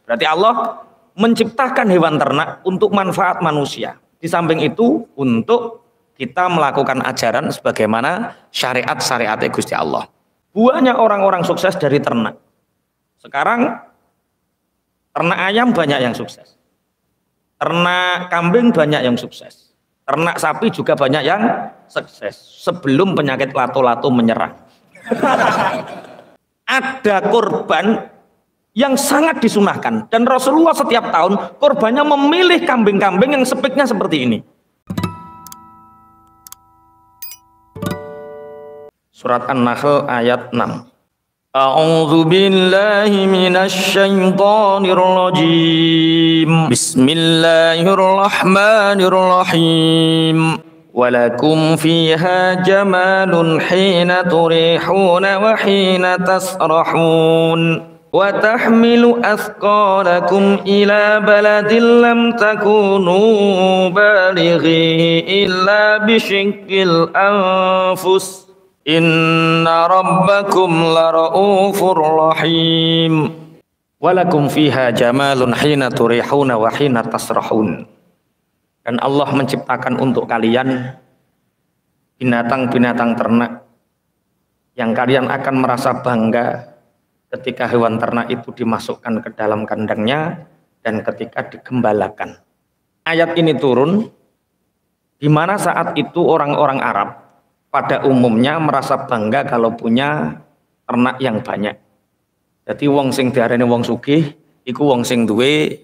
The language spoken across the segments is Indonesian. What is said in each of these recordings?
Berarti Allah menciptakan hewan ternak untuk manfaat manusia. Di samping itu untuk kita melakukan ajaran sebagaimana syariat-syariat Gusti Allah. Banyak orang-orang sukses dari ternak. Sekarang ternak ayam banyak yang sukses. Ternak kambing banyak yang sukses. Ternak sapi juga banyak yang sukses. Sebelum penyakit lato-lato menyerang. Ada korban yang sangat disunahkan. Dan Rasulullah setiap tahun korbannya memilih kambing-kambing yang speknya seperti ini. Surat An-Nahl ayat 6. A'udzu billahi minasy syaithanir rajim. Bismillahirrahmanirrahim. Walakum fiha jamalun hina turihuna wa hina tasrahun. Wa tahmilu athqalakum ila baladin lam takunu balighi illa bisyiqqil anfus. Inna rabbakum lara'ufur rahim. Walakum fiha jamalun hina turihuna wa hina tasrahun. Dan Allah menciptakan untuk kalian binatang-binatang ternak yang kalian akan merasa bangga ketika hewan ternak itu dimasukkan ke dalam kandangnya dan ketika digembalakan. Ayat ini turun di mana saat itu orang-orang Arab pada umumnya merasa bangga kalau punya ternak yang banyak. Jadi wong sing diarani wong sugih iku wong sing duwe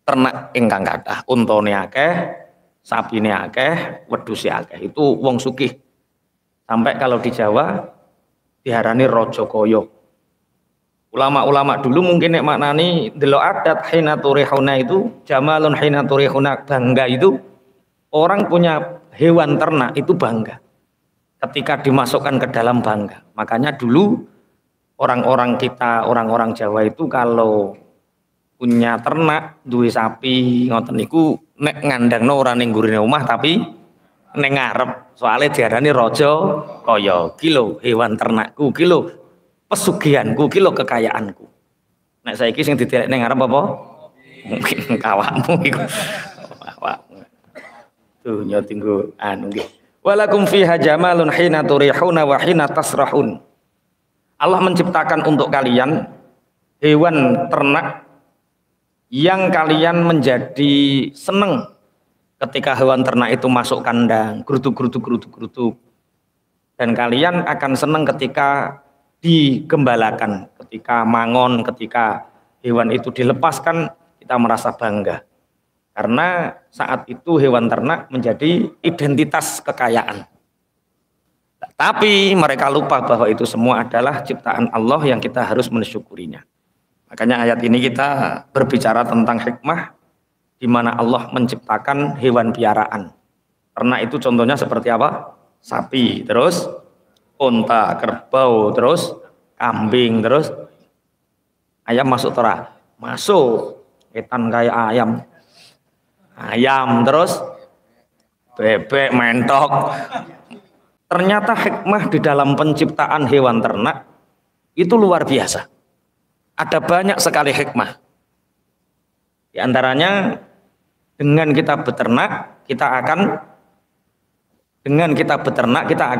ternak ingkang kathah, untane akeh, sapine akeh, wedhuse akeh. Itu wong sugih. Sampai kalau di Jawa diarani raja kaya. Ulama-ulama dulu mungkin nek maknani delok adat hina turihuna itu jamalun hina turihuna, bangga itu orang punya hewan ternak itu bangga. Ketika dimasukkan ke dalam bangga. Makanya dulu orang-orang kita, orang-orang Jawa itu kalau punya ternak, duwe sapi, ngoten niku nek ngandangno ora ning gurine omah tapi ning ngarep. Soale diarani raja kaya. Ki lho hewan ternakku, ki lho pesugihanku, ki lho kekayaanku. Nek saiki sing didelek ning ngarep apa? Mungkin kawakmu iku. Dunya tinggo anu nggih. Walakum fiha jamalun hina turihuna wa hina tasrahun. Allah menciptakan untuk kalian hewan ternak yang kalian menjadi seneng ketika hewan ternak itu masuk kandang, gerutuk. Dan kalian akan seneng ketika digembalakan, ketika mangon, ketika hewan itu dilepaskan, kita merasa bangga. Karena saat itu hewan ternak menjadi identitas kekayaan. Tapi mereka lupa bahwa itu semua adalah ciptaan Allah yang kita harus mensyukurinya. Makanya ayat ini kita berbicara tentang hikmah di mana Allah menciptakan hewan piaraan. Ternak itu contohnya seperti apa? Sapi, terus unta, kerbau, terus kambing, terus ayam masuk tora. Masuk. Etan kayak ayam. Ayam terus bebek, mentok. Ternyata hikmah di dalam penciptaan hewan ternak itu luar biasa. Ada banyak sekali hikmah. Di antaranya dengan kita beternak kita akan dengan kita beternak kita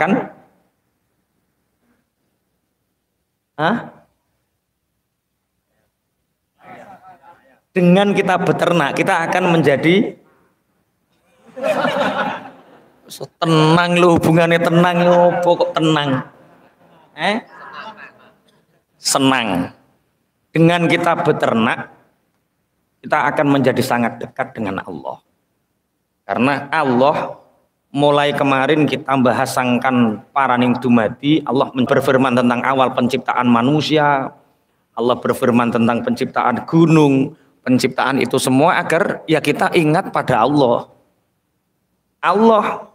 akan menjadi tenang lu, hubungannya tenang lu, pokok tenang. Senang. Dengan kita beternak kita akan menjadi sangat dekat dengan Allah. Karena Allah mulai kemarin kita bahas sangkan paraning dumadi, Allah berfirman tentang awal penciptaan manusia, Allah berfirman tentang penciptaan gunung, penciptaan itu semua agar ya kita ingat pada Allah. Allah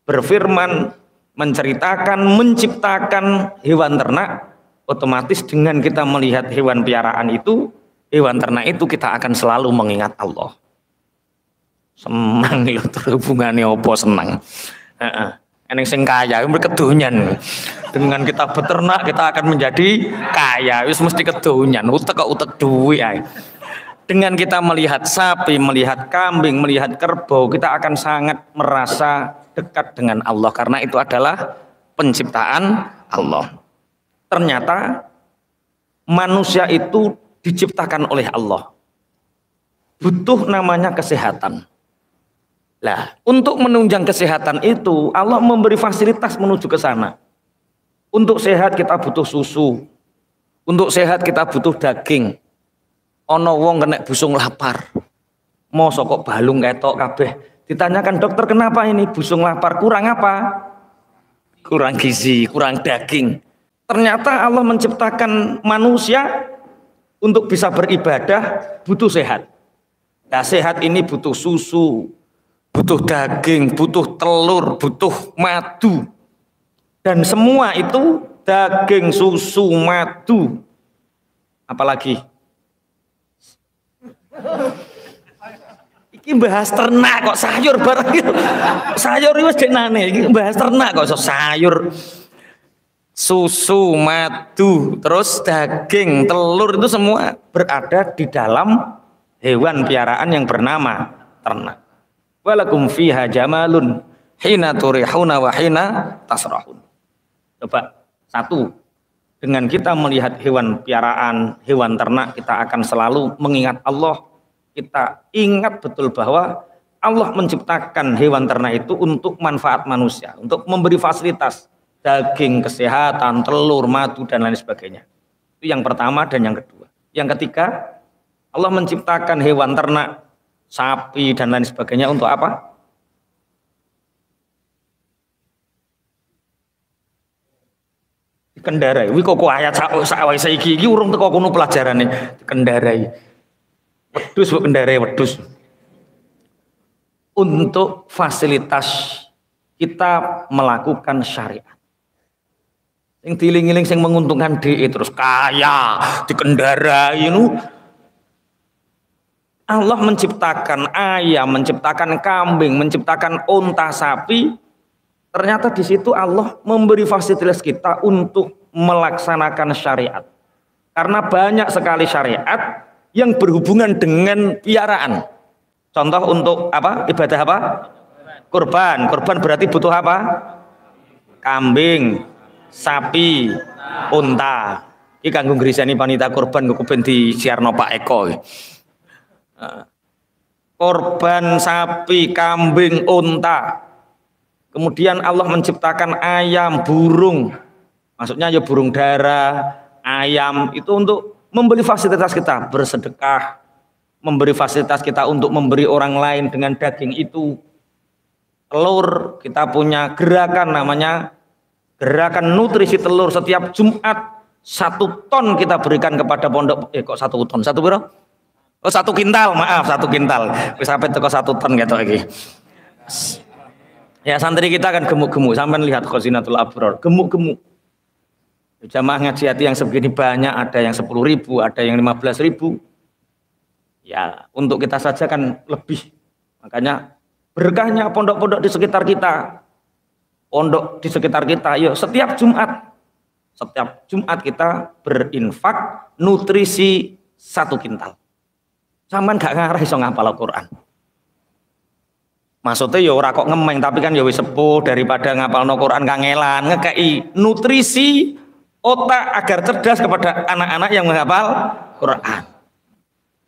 berfirman, menceritakan, menciptakan hewan ternak, otomatis dengan kita melihat hewan piaraan itu, hewan ternak itu kita akan selalu mengingat Allah. Senang itu hubungannya apa senang. Eneng sing kaya berkedonyan. Dengan kita beternak kita akan menjadi kaya. Wis mesti kedonyan. Utek kok utek duit ae. Dengan kita melihat sapi, melihat kambing, melihat kerbau, kita akan sangat merasa dekat dengan Allah karena itu adalah penciptaan Allah. Ternyata manusia itu diciptakan oleh Allah. Butuh namanya kesehatan. Lah, untuk menunjang kesehatan itu Allah memberi fasilitas menuju ke sana. Untuk sehat kita butuh susu. Untuk sehat kita butuh daging. Ono wong kena busung lapar. Mosok kok balung ketok kabeh. Ditanyakan dokter kenapa ini busung lapar? Kurang apa? Kurang gizi, kurang daging. Ternyata Allah menciptakan manusia untuk bisa beribadah butuh sehat. Nah, sehat ini butuh susu, butuh daging, butuh telur, butuh madu. Dan semua itu daging, susu, madu. Apalagi? Iki bahas ternak kok sayur barang gitu. Sayur wis denane iki bahas ternak kok sayur. Susu, madu, terus daging, telur itu semua berada di dalam hewan piaraan yang bernama ternak. Walakum fiha jamalun hina turihuna wa hina tasrahun. Coba satu, dengan kita melihat hewan piaraan, hewan ternak, kita akan selalu mengingat Allah. Kita ingat betul bahwa Allah menciptakan hewan ternak itu untuk manfaat manusia, untuk memberi fasilitas daging, kesehatan, telur, madu, dan lain sebagainya. Itu yang pertama dan yang kedua. Yang ketiga, Allah menciptakan hewan ternak, sapi, dan lain sebagainya untuk apa? Dikendarai. Wih kok ayat saiki iki urung teko kono pelajarane. Dikendarai. Wedhus kok kendarai wedhus. Untuk fasilitas kita melakukan syariat. Yang diiling-iling yang menguntungkan DE terus kaya, dikendarai itu. Allah menciptakan ayam, menciptakan kambing, menciptakan unta, sapi. Ternyata di situ Allah memberi fasilitas kita untuk melaksanakan syariat. Karena banyak sekali syariat yang berhubungan dengan piaraan. Contoh untuk apa? Ibadah apa? Kurban. Kurban berarti butuh apa? Kambing, sapi, unta. Iki kanggo ngriseni panitia kurban kok ben disiarno Pak Eko. Korban sapi, kambing, unta. Kemudian Allah menciptakan ayam, burung. Maksudnya ya burung dara, ayam itu untuk memberi fasilitas kita bersedekah, memberi fasilitas kita untuk memberi orang lain dengan daging itu. Telur, kita punya gerakan namanya gerakan nutrisi telur. Setiap Jumat 1 ton kita berikan kepada pondok. Kok 1 ton? 1 piro? Oh 1 kintal, maaf 1 kintal. Wis sampai teko 1 ton gitu lagi. Ya santri kita kan gemuk-gemuk. Sampai lihat Khazinatul Abror, gemuk-gemuk. Jamaah ngaji hati yang segini banyak, ada yang 10.000, ada yang 15.000. Ya untuk kita saja kan lebih. Makanya berkahnya pondok-pondok di sekitar kita. Pondok di sekitar kita, yuk setiap Jumat kita berinfak nutrisi 1 kintal. Sampean gak ngarah iso ngapal Al-Qur'an. Maksudnya ya ora kok ngemeng, tapi kan ya wis sepuh daripada ngapalno Quran kangelan, ngekei nutrisi otak agar cerdas kepada anak-anak yang menghafal Quran.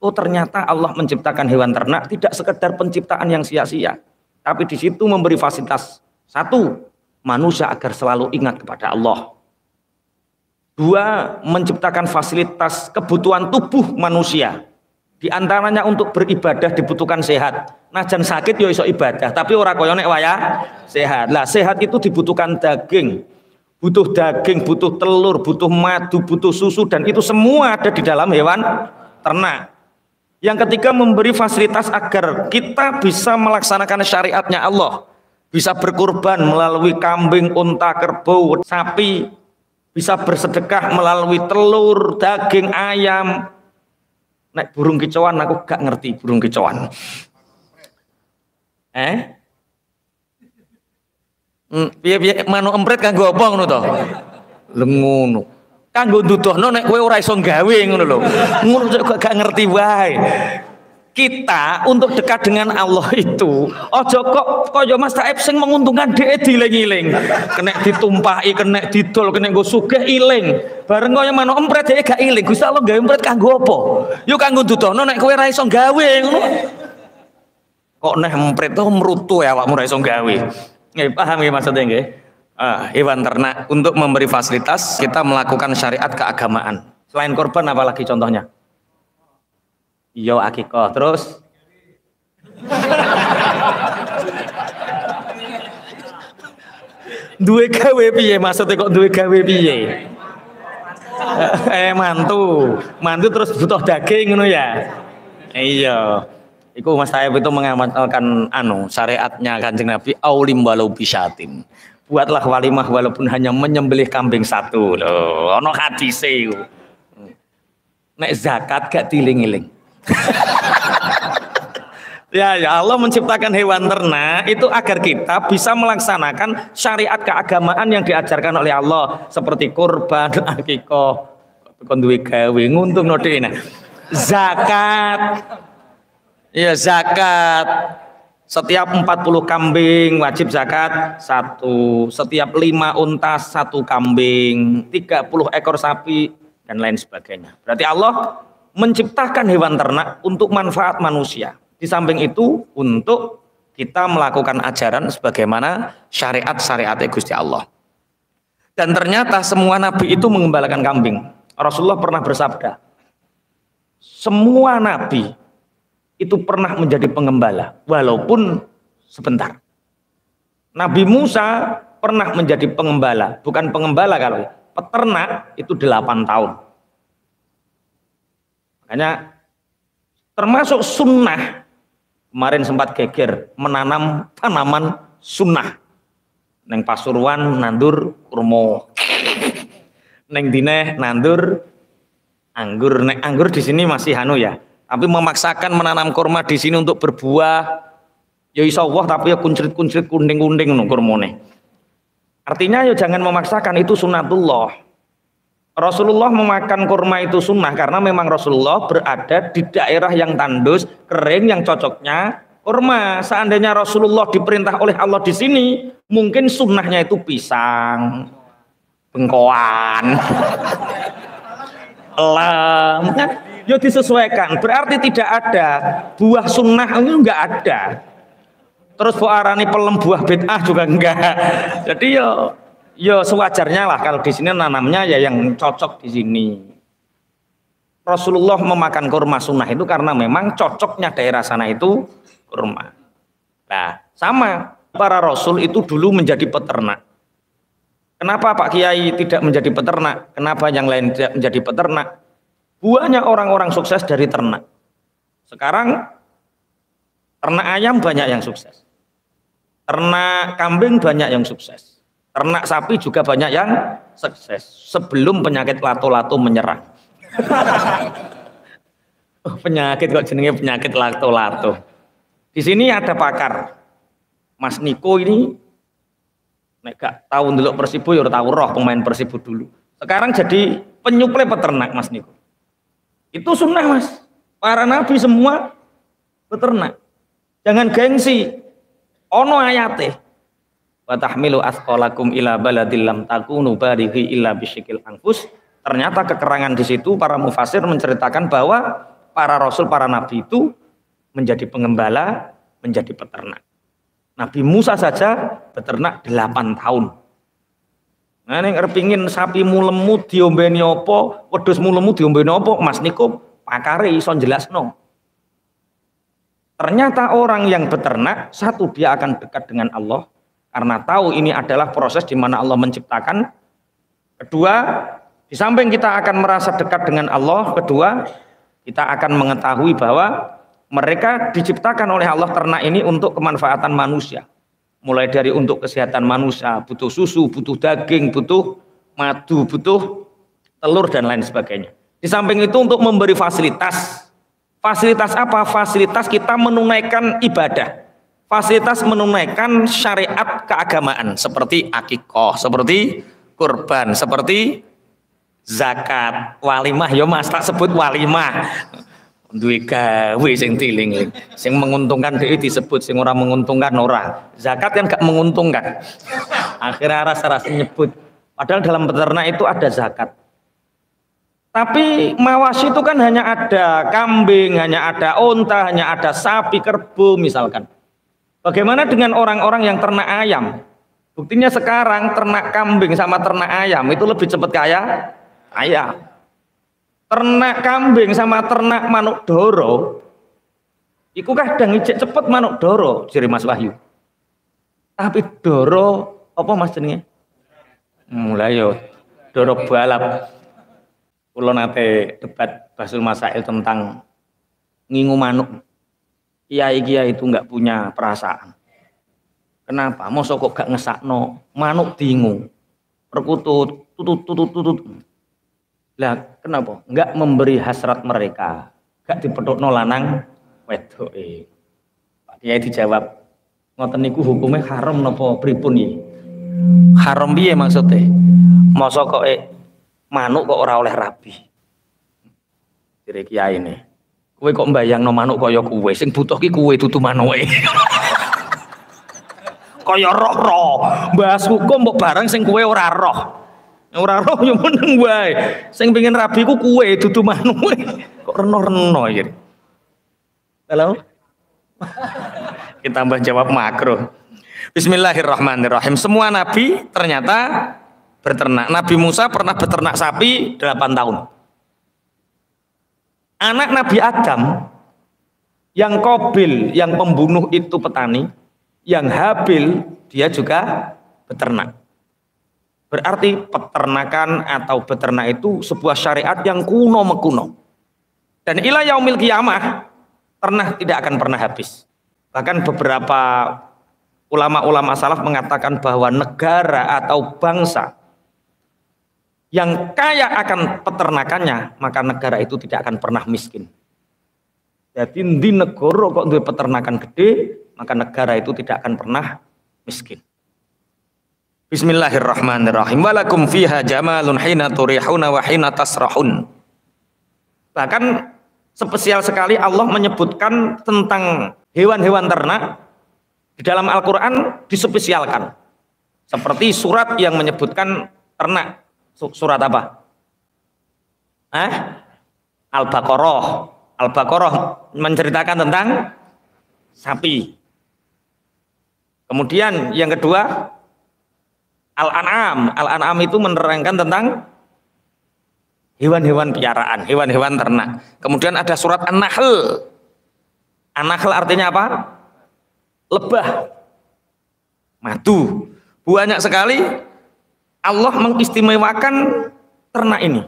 Oh ternyata Allah menciptakan hewan ternak tidak sekedar penciptaan yang sia-sia, tapi di situ memberi fasilitas. 1, manusia agar selalu ingat kepada Allah. 2, menciptakan fasilitas kebutuhan tubuh manusia. Di antaranya untuk beribadah dibutuhkan sehat. Najan sakit ya iso ibadah, tapi ora kaya nek wayah sehat. Lah sehat itu dibutuhkan daging. Butuh daging, butuh telur, butuh madu, butuh susu, dan itu semua ada di dalam hewan ternak. Yang ketiga, memberi fasilitas agar kita bisa melaksanakan syariatnya Allah. Bisa berkurban melalui kambing, unta, kerbau, sapi. Bisa bersedekah melalui telur, daging, ayam. Nek burung kicauan aku gak ngerti burung kicauan. Piye-piye manuk emprit kanggo apa ngono to? Lha ngono. Kanggo nduduhno nek kowe ora iso gawe ngono lho. Ngono kok gak ngerti wae. Kita untuk dekat dengan Allah itu ojo kok kaya Mas Taib sing menguntungkan dhek diling-iling. Kena ditumpahi, kena didol, kena nggo sugih iling. Bareng kaya manuk emprit dhek gak iling. Gusti Allah gawe emprit kanggo apa? Yo kanggo nduduhno nek kowe ora iso gawe ngono. Kok neh emprit to mrutu ya awakmu ora iso gawe. Nggih, paham ya maksudnya nggih? Hewan ternak untuk memberi fasilitas kita melakukan syariat keagamaan. Selain korban apalagi contohnya? Yo akikoh terus duwe gawe piye maksudnya kok duwe gawe piye? Mantu terus butuh daging ngono ya. Iya. Iku Mas Taib itu mengamalkan syariatnya Kanjeng Nabi aulim walau bisyatin. Buatlah walimah walaupun hanya menyembelih kambing satu loh. Ono hadise iku. Nek zakat gak diling-iling. Ya Allah menciptakan hewan ternak itu agar kita bisa melaksanakan syariat keagamaan yang diajarkan oleh Allah seperti kurban, akikoh, kon duwe gawe nguntungno dhek. Zakat. Ya zakat. Setiap 40 kambing wajib zakat 1, setiap 5 unta 1 kambing, 30 ekor sapi dan lain sebagainya. Berarti Allah menciptakan hewan ternak untuk manfaat manusia. Di samping itu untuk kita melakukan ajaran sebagaimana syariat-syariat Gusti Allah. Dan ternyata semua nabi itu mengembalakan kambing. Rasulullah pernah bersabda, semua nabi itu pernah menjadi pengembala walaupun sebentar. Nabi Musa pernah menjadi pengembala, bukan pengembala kalau peternak itu 8 tahun. Makanya termasuk sunnah, kemarin sempat geger menanam tanaman sunnah. Neng Pasuruan nandur kurma, neng Dineh nandur anggur. Neng anggur di sini masih ya, tapi memaksakan menanam kurma di sini untuk berbuah, ya insya Allah tapi ya kuncrit-kuncrit kuning-kuning nung kurmone. Artinya ya jangan memaksakan, itu sunnatullah. Rasulullah memakan kurma itu sunnah karena memang Rasulullah berada di daerah yang tandus, kering, yang cocoknya kurma. Seandainya Rasulullah diperintah oleh Allah di sini, mungkin sunnahnya itu pisang, bengkoan, elam, kan? Ya disesuaikan. Berarti tidak ada buah sunnah itu enggak ada. Terus arani pelem buah bid'ah juga enggak. Jadi yo sewajarnya lah kalau di sini nanamnya ya yang cocok di sini. Rasulullah memakan kurma sunnah itu karena memang cocoknya daerah sana itu kurma. Nah, sama para rasul itu dulu menjadi peternak. Kenapa Pak Kiai tidak menjadi peternak? Kenapa yang lain tidak menjadi peternak? Banyak orang-orang sukses dari ternak. Sekarang ternak ayam banyak yang sukses. Ternak kambing banyak yang sukses. Ternak sapi juga banyak yang sukses sebelum penyakit lato-lato menyerang. Penyakit kok jenenge penyakit lato-lato. Di sini ada pakar, Mas Niko ini, nek gak tahu ndelok Persibo ya tahu roh pemain Persibo dulu. Sekarang jadi penyuplai peternak Mas Niko. Itu sunnah Mas. Para nabi semua peternak. Jangan gengsi. Ono ayate. Wa tahmilu athqalakum ila baladil lam takunu balighi illa bisyikil anfus. Ternyata kekerangan di situ para mufasir menceritakan bahwa para rasul, para nabi itu menjadi pengembala, menjadi peternak. Nabi Musa saja beternak 8 tahun. Nah, ning kepingin sapi mulemu diombeni apa, wedhus mulemu diombeni apa, Mas Niko pakare iso jelasno. Ternyata orang yang beternak, satu dia akan dekat dengan Allah karena tahu ini adalah proses di mana Allah menciptakan. Kedua, di samping kita akan merasa dekat dengan Allah, kedua, kita akan mengetahui bahwa mereka diciptakan oleh Allah ternak ini untuk kemanfaatan manusia. Mulai dari untuk kesehatan manusia, butuh susu, butuh daging, butuh madu, butuh telur dan lain sebagainya. Di samping itu untuk memberi fasilitas. Fasilitas apa? Fasilitas kita menunaikan ibadah. fasilitas menunaikan syariat keagamaan seperti akikoh, seperti kurban, seperti zakat, walimah. Yo Mas tak sebut walimah. Duwe gawe sing tiling, sing menguntungkan dhewe disebut, sing ora menguntungkan ora. Zakat kan gak menguntungkan. Akhirnya rasa-rasa nyebut. Padahal dalam peternak itu ada zakat. Tapi mawashi itu kan hanya ada kambing, hanya ada unta, hanya ada sapi, kerbau misalkan. Bagaimana dengan orang-orang yang ternak ayam? Buktinya sekarang ternak kambing sama ternak ayam itu lebih cepat kaya ayam. Ternak kambing sama ternak manuk doro iku kadang ijek cepet manuk doro jere Mas Wahyu. Tapi doro apa Mas jenenge? Mulai yo doro balap. Kula nate debat Basul Masail tentang ngingu manuk. Kiai-kiai itu enggak punya perasaan. Kenapa? Mosok kok gak ngesakno manuk diingu. Perkutut tutut. Lah kenapa? Enggak memberi hasrat mereka, enggak dipethukno lanang wedoke. Pak Kiai dijawab, ngoten niku hukume haram napa pripun iki? Haram piye maksudnya? Masa kok manuk kok ora oleh rabi. Dire Kiai ne. Kowe kok mbayangno manuk kaya kowe, sing butuh ki kowe dudu manuke. Kaya roh-roh, bahas hukum mbok bareng sing kowe ora roh. Ora roh yo meneng wae. Sing pengen rabi ku kowe dudu manuke. Kok reno-reno iki. Halo? Kita tambah jawab makruh. Bismillahirrahmanirrahim. Semua nabi ternyata berternak. Nabi Musa pernah beternak sapi 8 tahun. Anak Nabi Adam yang Qabil, yang pembunuh itu petani, yang Habil dia juga beternak. Berarti peternakan atau beternak itu sebuah syariat yang kuno mekuno. Dan ila yaumil qiyamah tidak akan pernah habis. Bahkan beberapa ulama-ulama salaf mengatakan bahwa negara atau bangsa yang kaya akan peternakannya, maka negara itu tidak akan pernah miskin. Jadi di negara kok duwe peternakan gede, maka negara itu tidak akan pernah miskin. Bismillahirrahmanirrahim. Walakum fiha jamalun hina turihuna wa hina tasrahun. Bahkan spesial sekali Allah menyebutkan tentang hewan-hewan ternak di dalam Al-Qur'an dispesialkan. Seperti surat yang menyebutkan ternak. Surat apa? Al-Baqarah. Al-Baqarah menceritakan tentang sapi. Kemudian yang kedua Al-An'am. Al-An'am itu menerangkan tentang hewan-hewan piaraan, hewan-hewan ternak. Kemudian ada surat An-Nahl. An-Nahl artinya apa? Lebah. Madu. Banyak sekali Allah mengistimewakan ternak ini.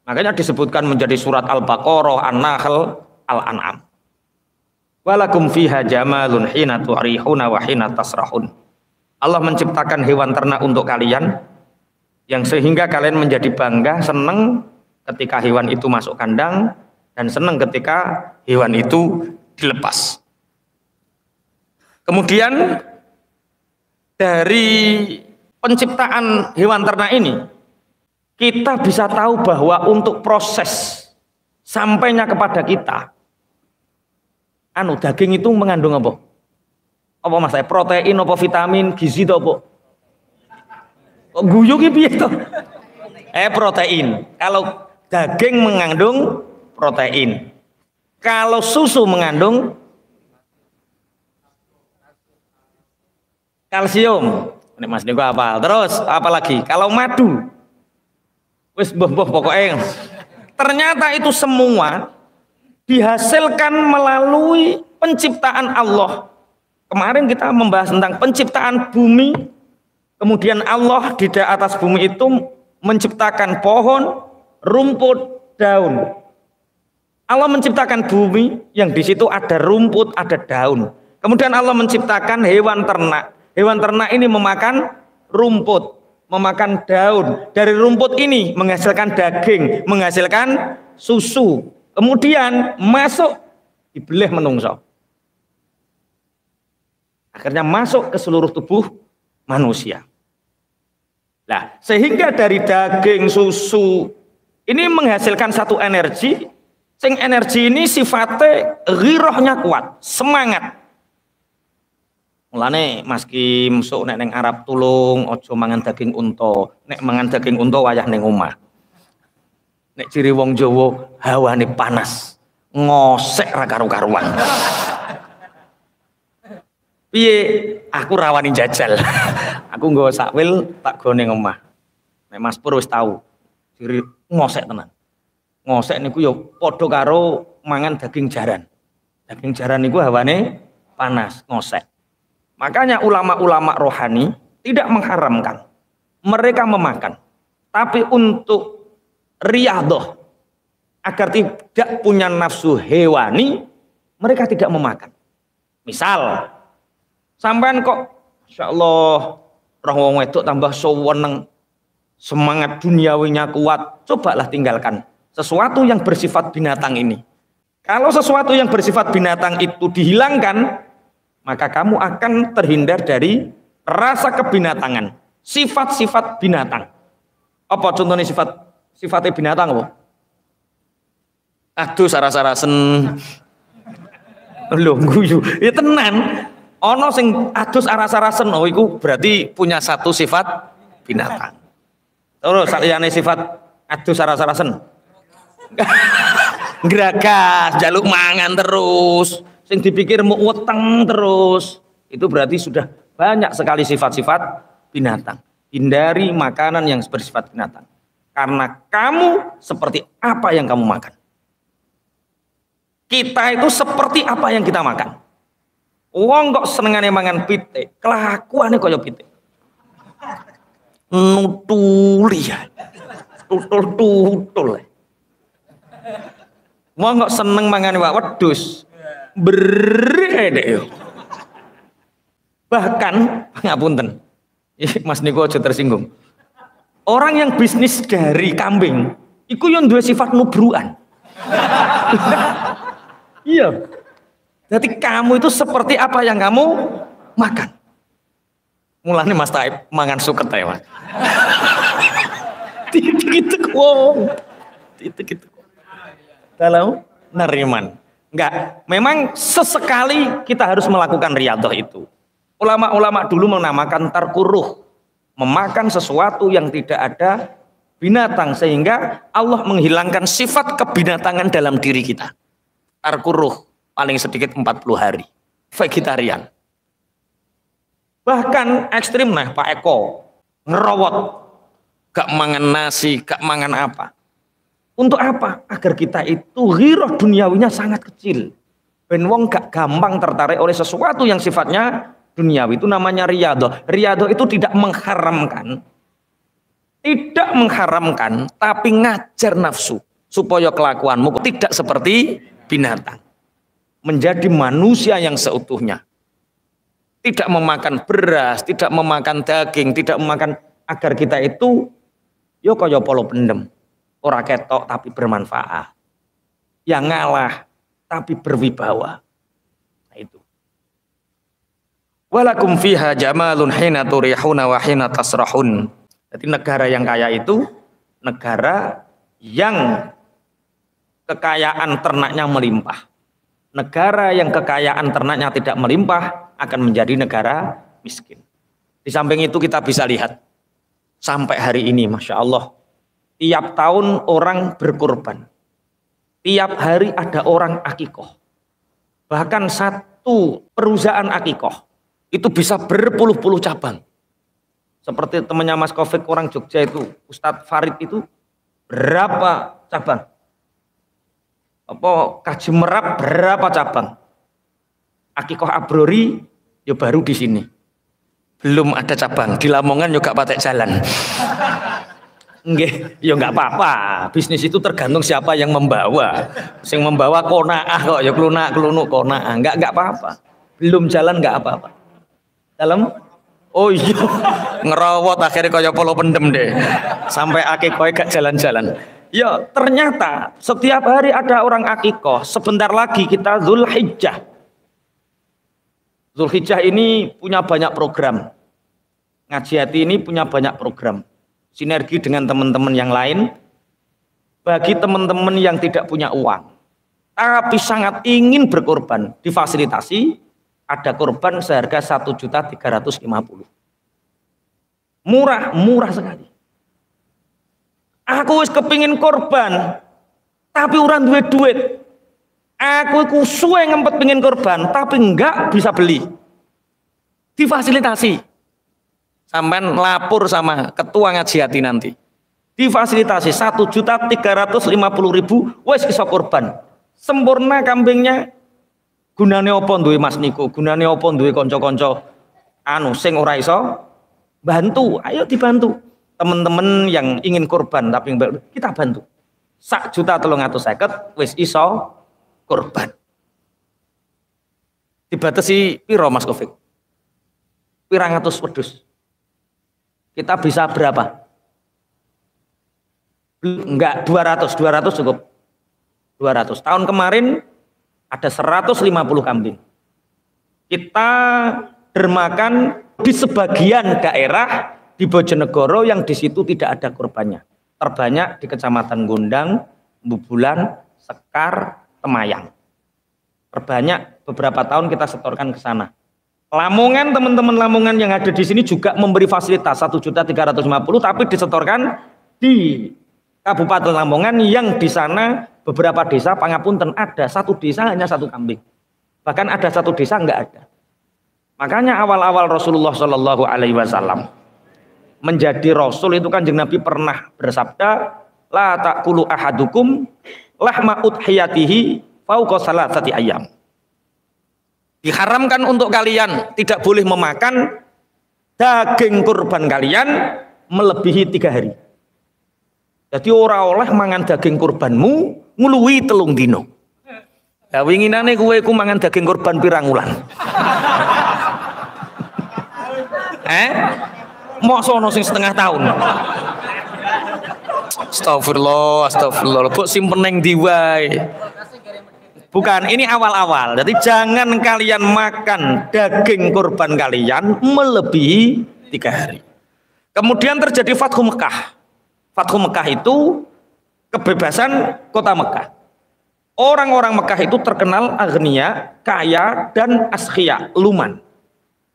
Makanya disebutkan menjadi surat Al-Baqarah, An-Nahl, Al-An'am. Walakum fiha jamalun hina tu'rihuna wa hina tasrahun. Allah menciptakan hewan ternak untuk kalian yang sehingga kalian menjadi bangga, senang ketika hewan itu masuk kandang dan senang ketika hewan itu dilepas. Kemudian dari penciptaan hewan ternak ini kita bisa tahu bahwa untuk proses sampainya kepada kita daging itu mengandung apa? Apa Mas? Protein apa vitamin, gizi itu apa? Kok guyu ki piye to? Protein. Kalau daging mengandung protein. Kalau susu mengandung kalsium. Nek Mas niku apa? Terus apa lagi? Kalau madu. Wis mbah pokoknya. Ternyata itu semua dihasilkan melalui penciptaan Allah. Kemarin kita membahas tentang penciptaan bumi, kemudian Allah di atas bumi itu menciptakan pohon, rumput, daun. Allah menciptakan bumi yang di situ ada rumput, ada daun. Kemudian Allah menciptakan hewan ternak. Hewan ternak ini memakan rumput, memakan daun. Dari rumput ini menghasilkan daging, menghasilkan susu. Kemudian masuk dibelih menungso. Akhirnya masuk ke seluruh tubuh manusia. Nah, sehingga dari daging, susu ini menghasilkan satu energi. Sing energi ini sifatnya ghirohnya kuat, semangat. Mulane Mas Kim sok nek neng Arab tulung ojo mangan daging unta. Nek mangan daging unta wayah neng omah. Nek ciri wong Jawa hawane panas, ngosek ra karu-karuan. Piye aku rawani jajal. Aku nggawa sakwil tak go ning omah. Nek Mas Pur wis tahu. Ciri ngosek tenan. Ngosek niku ya padha karo mangan daging jaran. Daging jaran niku hawane panas, ngosek. Makanya ulama-ulama rohani tidak mengharamkan. Mereka memakan. Tapi untuk riyadhah agar tidak punya nafsu hewani, mereka tidak memakan. Misal sampean kok insyaallah roh wong wedok tambah seneng, semangat duniawinya kuat, cobalah tinggalkan sesuatu yang bersifat binatang ini. Kalau sesuatu yang bersifat binatang itu dihilangkan, maka kamu akan terhindar dari rasa kebinatangan, sifat-sifat binatang. Apa contohnya sifatnya binatang apa? Aduh saras-sarasen. Lho guyu. Ya tenan. Ono sing adus aras-arasen, oh iku berarti punya satu sifat binatang. Terus saliyane sifat adus aras-arasen. Geragas, jaluk mangan terus, sing dipikir mau weteng terus. Itu berarti sudah banyak sekali sifat-sifat binatang. Hindari makanan yang bersifat binatang. Karena kamu seperti apa yang kamu makan. Kita itu seperti apa yang kita makan. Wong kok senengane mangan pitik, kelakuane kaya pitik. Nutuli ya. Tutul-tutul. Wong kok seneng mangan iwak wedhus. Brek yo. Bahkan ngapunten. Mas niku aja tersinggung. Orang yang bisnis dari kambing, iku yo duwe sifat nubruan. Iya. Jadi kamu itu seperti apa yang kamu makan. Mulane Mas Taib mangan suket ya Mas. Gitu wong. Gitu. Dalam neriman. Enggak, memang sesekali kita harus melakukan riyadhah itu. Ulama-ulama dulu menamakan tarkuruh, memakan sesuatu yang tidak ada binatang sehingga Allah menghilangkan sifat kebinatangan dalam diri kita. Tarkuruh paling sedikit 40 hari vegetarian. Bahkan ekstrim nah Pak Eko ngerowot, gak mangan nasi, gak mangan apa. Untuk apa? Agar kita itu ghirah duniawinya sangat kecil. Ben wong gak gampang tertarik oleh sesuatu yang sifatnya duniawi. Itu namanya riyadhah. Riyadhah itu tidak mengharamkan. Tidak mengharamkan, tapi ngajar nafsu supaya kelakuanmu tidak seperti binatang. Menjadi manusia yang seutuhnya. Tidak memakan beras, tidak memakan daging, tidak memakan, agar kita itu yo kaya polo pendem. Ora ketok tapi bermanfaat. Yang ngalah tapi berwibawa. Nah itu. Walakum fiha jamalun hina turihuna wa hina tasrahun. Jadi negara yang kaya itu negara yang kekayaan ternaknya melimpah. Negara yang kekayaan ternaknya tidak melimpah akan menjadi negara miskin. Di samping itu kita bisa lihat sampai hari ini, Masya Allah, tiap tahun orang berkurban, tiap hari ada orang akikoh. Bahkan satu perusahaan akikoh itu bisa berpuluh-puluh cabang. Seperti temannya Mas Kofik orang Jogja itu, Ustadz Farid itu berapa cabang? Apa Kaji Merap berapa cabang? Akikoh Abrori ya baru di sini. Belum ada cabang. Di Lamongan juga patek jalan. Nggih, ya enggak apa-apa. Bisnis itu tergantung siapa yang membawa. Sing membawa konaah kok ya klunak-klunuk konaah. Enggak apa-apa. Belum jalan enggak apa-apa. Dalam oh iya, ngerawat akhirnya kaya polo pendem deh. Sampai akikoh gak jalan-jalan. Ya ternyata setiap hari ada orang akikoh. Sebentar lagi kita Zulhijjah. Zulhijjah ini punya banyak program. Ngaji Hati ini punya banyak program. Sinergi dengan teman-teman yang lain. Bagi teman-teman yang tidak punya uang, tapi sangat ingin berkorban, difasilitasi, ada korban seharga 1.350.000. Murah sekali. Aku wis kepingin korban, tapi orang duwe duit. Aku suwe ngempet pingin korban, tapi enggak bisa beli. Difasilitasi. Sampean lapor sama ketua Ngaji Hati nanti. Difasilitasi 1.350.000 wis iso korban. Sempurna kambingnya. Gunane apa duwe Mas Niko? Gunane apa duwe kanca-kanca sing ora iso bantu? Ayo dibantu. Teman-teman yang ingin korban tapi kita bantu. 1.350.000 wis iso korban. Dibatasi piro Mas Kofik? Pirang atus wedhus. Kita bisa berapa? Enggak, 200 cukup. 200. Tahun kemarin ada 150 kambing. Kita dermakan di sebagian daerah di Bojonegoro yang di situ tidak ada korbannya. Terbanyak di Kecamatan Gondang, Bubulan, Sekar, Temayang. Terbanyak beberapa tahun kita setorkan ke sana. Lamongan, teman-teman Lamongan yang ada di sini juga memberi fasilitas 1.350.000 tapi disetorkan di Kabupaten Lamongan yang di sana beberapa desa pangapunten ada satu desa hanya satu kambing. Bahkan ada satu desa enggak ada. Makanya awal-awal Rasulullah Shallallahu Alaihi Wasallam menjadi Rasul itu Kanjeng Nabi pernah bersabda, la ta'kulu ahadukum lahma udhiyatihi fauqa salasati ayyam. Diharamkan untuk kalian tidak boleh memakan daging kurban kalian melebihi 3 hari. Jadi ora oleh mangan daging kurbanmu ngluwi 3 dino. Lah winginane kowe iku mangan daging kurban pirang wulan? Mosok ono sing setengah tahun. Astagfirullah. Kok simpen ning ndi wae? Bukan, ini awal-awal. Jadi jangan kalian makan daging kurban kalian melebihi 3 hari. Kemudian terjadi Fathu Mekah. Fathu Mekah itu kebebasan kota Mekah. Orang-orang Mekah itu terkenal agniya, kaya, dan askhia, luman.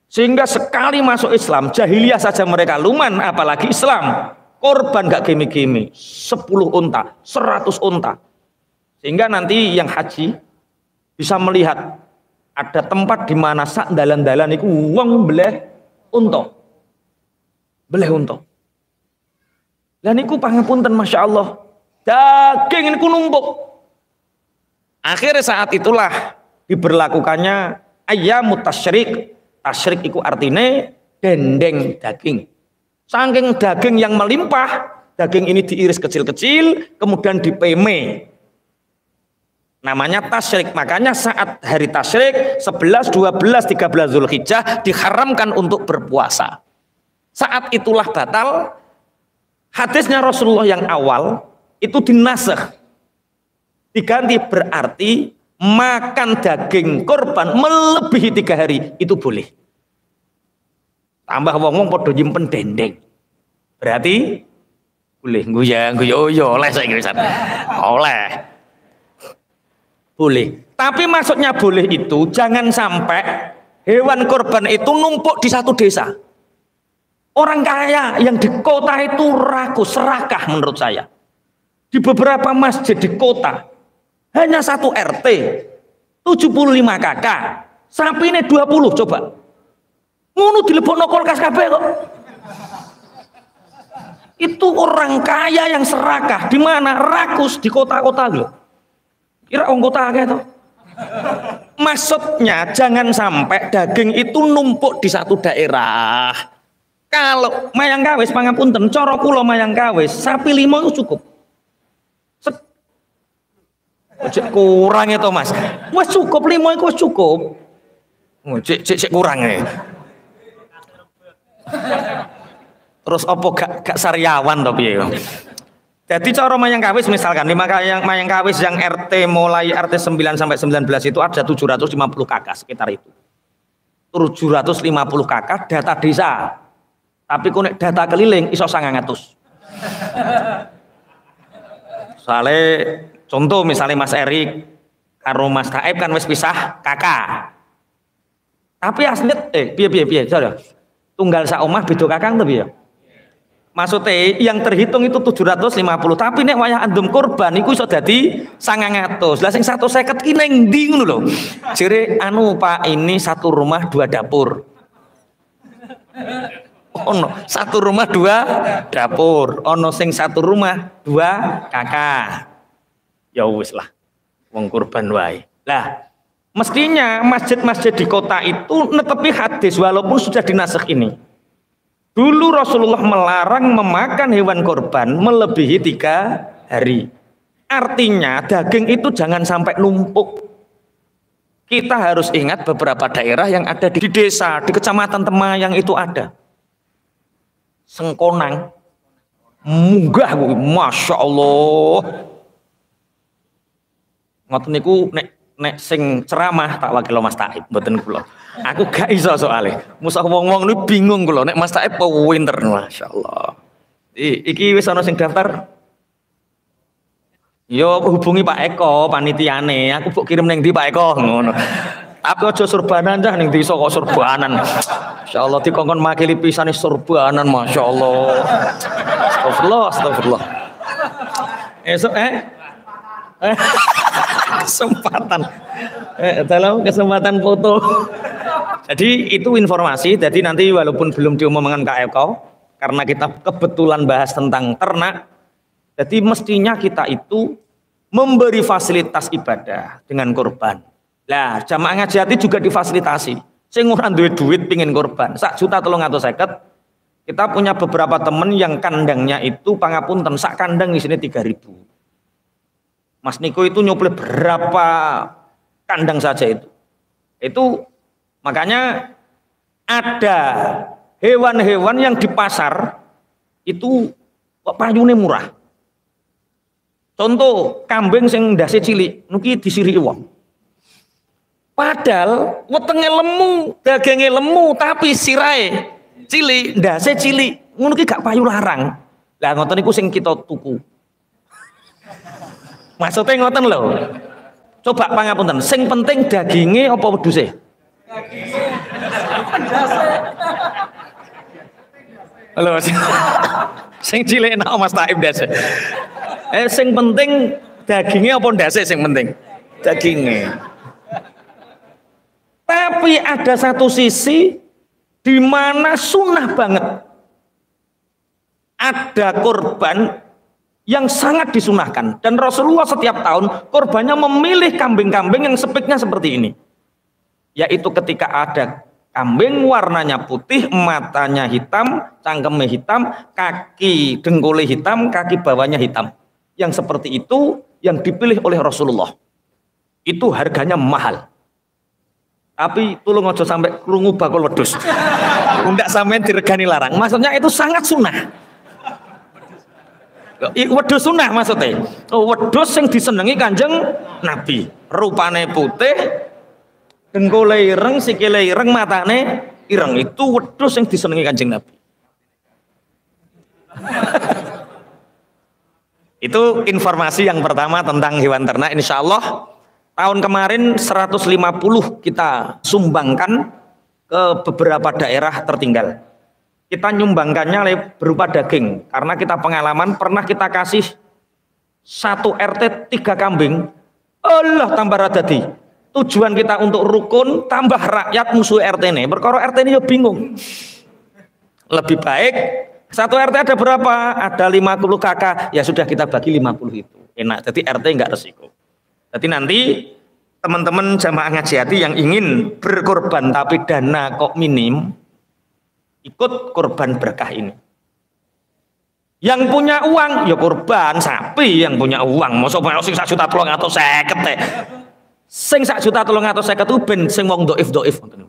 Sehingga sekali masuk Islam, jahiliyah saja mereka luman, apalagi Islam. Korban gak gimi-gimi, 10 unta, 100 unta. Sehingga nanti yang haji bisa melihat ada tempat di mana sak dalan-dalan itu wong beleh unta. Beleh unta. Dan niku pangapunten Masya Allah, daging niku numpuk. Akhirnya saat itulah diberlakukannya ayyamut tasyrik. Tasyrik itu artinya dendeng daging. Saking daging yang melimpah, daging ini diiris kecil-kecil, kemudian dipeme. Namanya tasyrik. Makanya saat hari tasyrik 11, 12, 13 Zulhijjah diharamkan untuk berpuasa. Saat itulah batal. Hadisnya Rasulullah yang awal itu dinasakh. Diganti berarti makan daging korban melebihi 3 hari itu boleh. Tambah wong-wong podo nyimpen dendeng. Berarti boleh nguyang oleh saya kira oleh. Boleh. Tapi maksudnya boleh itu jangan sampai hewan korban itu numpuk di satu desa. Orang kaya yang di kota itu rakus, serakah menurut saya. Di beberapa masjid di kota hanya satu RT 75 KK, sapi ini 20 coba. Ngono dilebokno kulkas kabeh kok. Itu orang kaya yang serakah, di mana rakus di kota-kota lho. Kira wong kota akeh to. Maksudnya jangan sampai daging itu numpuk di satu daerah. Kalau mayang kawis pangapunten, cara kula mayang kawis sapi 5 itu cukup. Cek kurang itu Mas. Wes cukup 5 itu wes cukup. Cek kurang ya. Terus apa gak saryawan to piye? Jadi cara mayang kawis misalkan mayang kawis yang RT mulai RT 9 sampai 19 itu ada 750 kakak sekitar itu. 750 kakak data desa. Tapi kok nek data keliling iso 900. Soalnya contoh misalnya Mas Erik karo Mas Taib kan wis pisah kakak. Tapi aslinya piye saudara. Tunggal sak omah beda kakang to piye? Maksudnya yang terhitung itu 750, tapi nek wayah andum kurban iku iso dadi 900. Lah sing 150 ki ning ndi ngono lho. Jere anu Pak, ini satu rumah 2 dapur. Ono satu rumah 2 dapur, ono sing satu rumah 2 kakak. Ya wis lah, wong kurban wae. Lah, mestinya masjid-masjid di kota itu netepi hadis walaupun sudah dinasakh ini. Dulu Rasulullah melarang memakan hewan kurban melebihi 3 hari. Artinya daging itu jangan sampai numpuk. Kita harus ingat beberapa daerah yang ada di desa, di kecamatan Temayang itu ada. Sengkonang, munggah, masya Allah. Ngoten niku nek sing ceramah tak wakil Mas Taib, mboten kula. Aku gak iso soalnya. Musa wong-wong ini bingung kula nek Mas Taib pinter, masya Allah. Iki wis ana sing daftar. Yo hubungi Pak Eko panitiane. Aku mbok kirim ning ndi Pak Eko ngono. Tapi aja surbanan dah ning desa kok surbanan. Insyaallah dikongkon makili pisane surbanan, masyaallah. Astagfirullah. Esok kesempatan. Dalam kesempatan foto. Jadi itu informasi. Jadi nanti walaupun belum diumumkan Kak Eko, karena kita kebetulan bahas tentang ternak, jadi mestinya kita itu memberi fasilitas ibadah dengan kurban. Lah, jamaah ngaji hati juga difasilitasi. Sing ora duwe duit pingin kurban, 1.350.000. Kita punya beberapa temen yang kandangnya itu pangapunten sak kandang di sini 3.000. Mas Niko itu nyuplih berapa kandang saja itu. Itu makanya ada hewan-hewan yang di pasar itu payune murah. Contoh kambing sing ndase cilik, nuki disiriki wong. Padahal wetenge lemu, dagingnya lemu, tapi sirahe cilik, ndase cilik, ngono ki gak payu larang. Lah ngoten niku sing kita tuku. Maksudnya ngoten lho. Coba pangapunten, sing penting dagingnya apa wedhuse? Halo. Sing cilik enak Mas Taib ndase. Sing penting dagingnya apa ndase sing penting? Dagingnya. Tapi ada satu sisi di mana sunnah banget. Ada korban yang sangat disunahkan. Dan Rasulullah setiap tahun korbannya memilih kambing-kambing yang speknya seperti ini. Yaitu ketika ada kambing warnanya putih, matanya hitam, cangkemnya hitam, kaki dengkulnya hitam, kaki bawahnya hitam. Yang seperti itu yang dipilih oleh Rasulullah. Itu harganya mahal. Tapi tulung aja sampai krungu bakul wedhus. Ndak sampean diregani larang. Maksudnya itu sangat sunnah. Wedhus sunnah maksudnya. Wedhus yang disenengi Kanjeng Nabi. Rupane putih, dengkule ireng, sikile ireng, matane ireng. Itu wedhus yang disenengi Kanjeng Nabi. Itu informasi yang pertama tentang hewan ternak. Insyaallah tahun kemarin 150 kita sumbangkan ke beberapa daerah tertinggal. Kita nyumbangkannya berupa daging. Karena kita pengalaman pernah kita kasih 1 RT 3 kambing. Allah tambah radadi. Tujuan kita untuk rukun tambah rakyat musuh RT ini. Perkara RT ini ya bingung. Lebih baik 1 RT ada berapa? Ada 50 kakak. Ya sudah kita bagi 50 itu. Enak. Jadi RT enggak resiko. Jadi nanti teman-teman jamaah ngaji hati yang ingin berkorban tapi dana kok minim, ikut korban berkah ini. Yang punya uang ya korban sapi yang punya uang. Mosok sing 1.350.000 sing 1.350.000 itu ben sing wong dhaif-dhaif ngoten.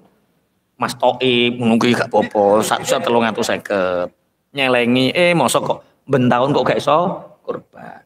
Mas Toib ngono ki gak apa-apa 1.350.000 nyelengi mosok kok ben taun kok gak iso korban.